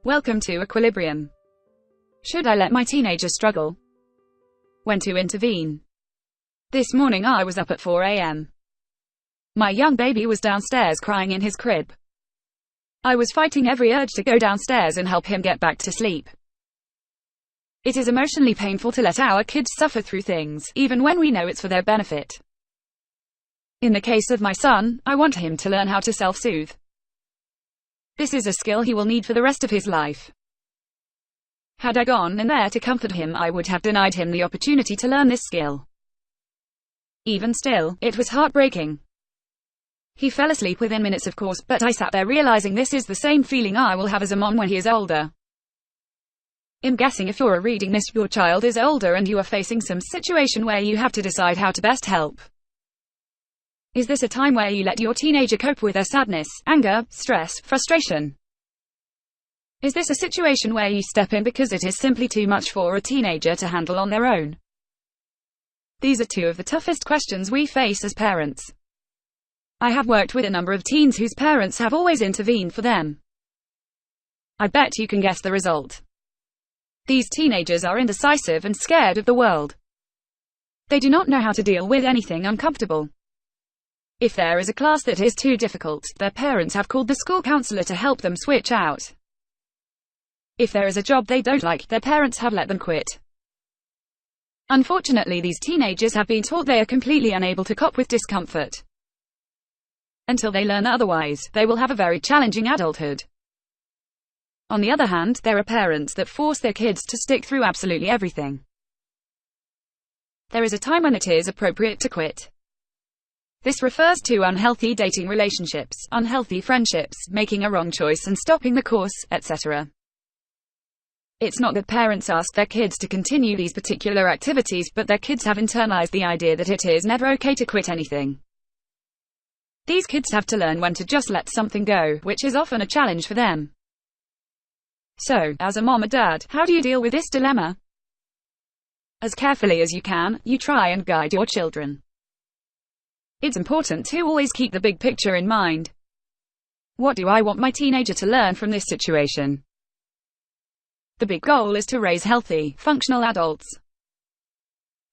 Welcome to Equilibrium. Should I let my teenager struggle? When to intervene? This morning I was up at 4 a.m. My young baby was downstairs crying in his crib. I was fighting every urge to go downstairs and help him get back to sleep. It is emotionally painful to let our kids suffer through things, even when we know it's for their benefit. In the case of my son, I want him to learn how to self-soothe. This is a skill he will need for the rest of his life. Had I gone in there to comfort him, I would have denied him the opportunity to learn this skill. Even still, it was heartbreaking. He fell asleep within minutes, of course, but I sat there realizing this is the same feeling I will have as a mom when he is older. I'm guessing if you're reading this, your child is older and you are facing some situation where you have to decide how to best help. Is this a time where you let your teenager cope with their sadness, anger, stress, frustration? Is this a situation where you step in because it is simply too much for a teenager to handle on their own? These are two of the toughest questions we face as parents. I have worked with a number of teens whose parents have always intervened for them. I bet you can guess the result. These teenagers are indecisive and scared of the world. They do not know how to deal with anything uncomfortable. If there is a class that is too difficult, their parents have called the school counselor to help them switch out. If there is a job they don't like, their parents have let them quit. Unfortunately, these teenagers have been taught they are completely unable to cope with discomfort. Until they learn otherwise, they will have a very challenging adulthood. On the other hand, there are parents that force their kids to stick through absolutely everything. There is a time when it is appropriate to quit. This refers to unhealthy dating relationships, unhealthy friendships, making a wrong choice and stopping the course, etc. It's not that parents ask their kids to continue these particular activities, but their kids have internalized the idea that it is never okay to quit anything. These kids have to learn when to just let something go, which is often a challenge for them. So, as a mom or dad, how do you deal with this dilemma? As carefully as you can, you try and guide your children. It's important to always keep the big picture in mind. What do I want my teenager to learn from this situation? The big goal is to raise healthy, functional adults.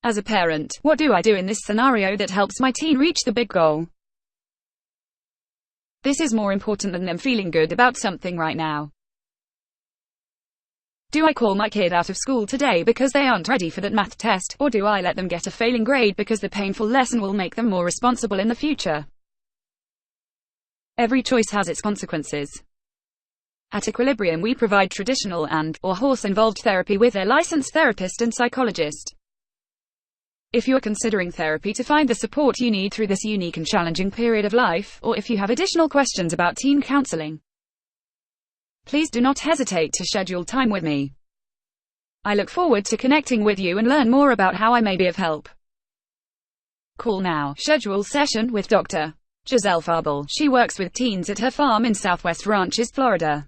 As a parent, what do I do in this scenario that helps my teen reach the big goal? This is more important than them feeling good about something right now. Do I call my kid out of school today because they aren't ready for that math test, or do I let them get a failing grade because the painful lesson will make them more responsible in the future? Every choice has its consequences. At Equilibrium, we provide traditional and/or horse-involved therapy with a licensed therapist and psychologist. If you are considering therapy to find the support you need through this unique and challenging period of life, or if you have additional questions about teen counseling, please do not hesitate to schedule time with me. I look forward to connecting with you and learn more about how I may be of help. Call now. Schedule session with Dr. Giselle Faubel. She works with teens at her farm in Southwest Ranches, Florida.